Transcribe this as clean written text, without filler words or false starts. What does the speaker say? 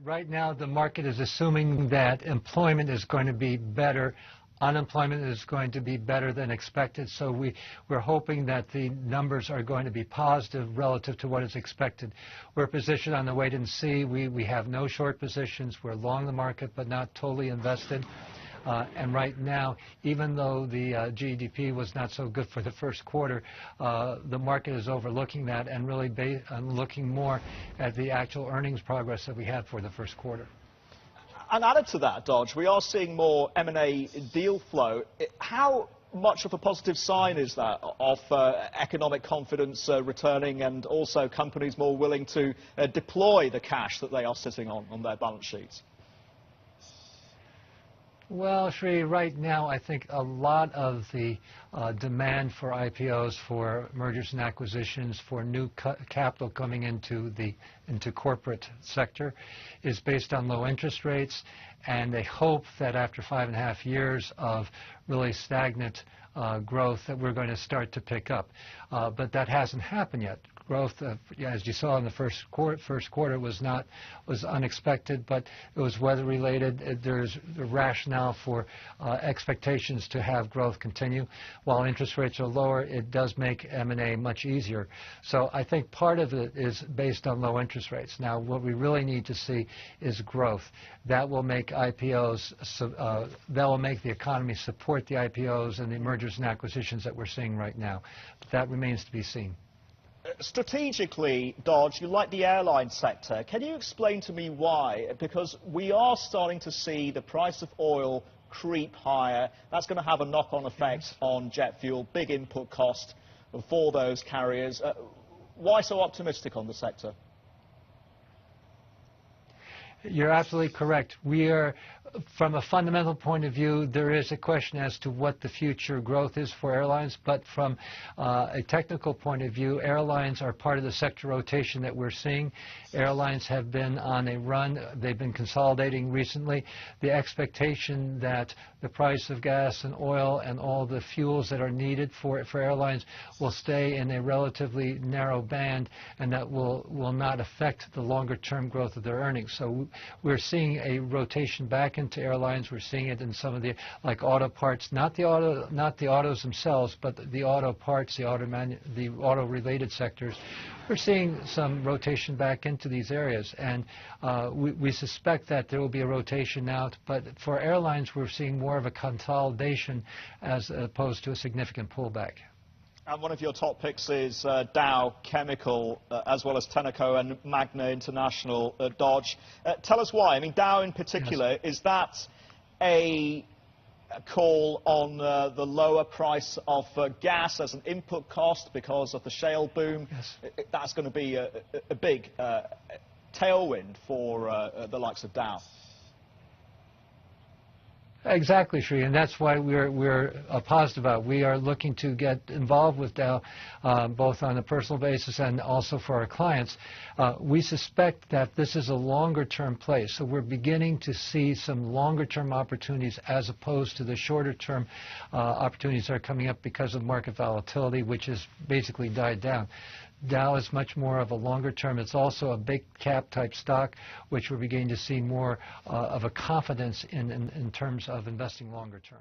right now the market is assuming that employment is going to be better. Unemployment is going to be better than expected, so we're hoping that the numbers are going to be positive relative to what is expected. We're positioned on the wait and see. We have no short positions. We're long the market but not totally invested. And right now, even though the GDP was not so good for the first quarter, the market is overlooking that and really looking more at the actual earnings progress that we had for the first quarter. And added to that, Dodge, we are seeing more M&A deal flow. How much of a positive sign is that of economic confidence returning and also companies more willing to deploy the cash that they are sitting on their balance sheets? Well, Sri, right now I think a lot of the demand for IPOs, for mergers and acquisitions, for new capital coming into corporate sector is based on low interest rates, and they hope that after 5.5 years of really stagnant growth that we're going to start to pick up. But that hasn't happened yet. Growth, as you saw in the first quarter, was unexpected, but it was weather related. There's a rationale for expectations to have growth continue. While interest rates are lower, it does make M&A much easier. So I think part of it is based on low interest rates. Now, what we really need to see is growth. That will make IPOs. That will make the economy support the IPOs and the mergers and acquisitions that we're seeing right now. But that remains to be seen. Strategically, Dodge, you like the airline sector. Can you explain to me why? Because we are starting to see the price of oil creep higher. That's going to have a knock-on effect on jet fuel, big input cost for those carriers. Why so optimistic on the sector? You're absolutely correct. We are, from a fundamental point of view, there is a question as to what the future growth is for airlines, but from a technical point of view, airlines are part of the sector rotation that we're seeing. Airlines have been on a run. They've been consolidating recently. The expectation that the price of gas and oil and all the fuels that are needed for airlines will stay in a relatively narrow band, and that will not affect the longer-term growth of their earnings. So we're seeing a rotation back into airlines. We're seeing it in some of the, like auto parts, not the autos themselves, but the auto parts, the auto-related sectors. We're seeing some rotation back into these areas, and we suspect that there will be a rotation out. But for airlines, we're seeing more of a consolidation as opposed to a significant pullback. And one of your top picks is Dow Chemical, as well as Tenneco and Magna International, Dodge. Tell us why. I mean, Dow in particular, yes. Is that a call on the lower price of gas as an input cost because of the shale boom? Yes. That's going to be a big tailwind for the likes of Dow. Exactly, Sri, and that's why we're positive about it. We are looking to get involved with Dow, both on a personal basis and also for our clients. We suspect that this is a longer-term play, so we're beginning to see some longer-term opportunities as opposed to the shorter-term opportunities that are coming up because of market volatility, which has basically died down. Dow is much more of a longer term. It's also a big cap type stock, which we're beginning to see more of a confidence in terms of investing longer term.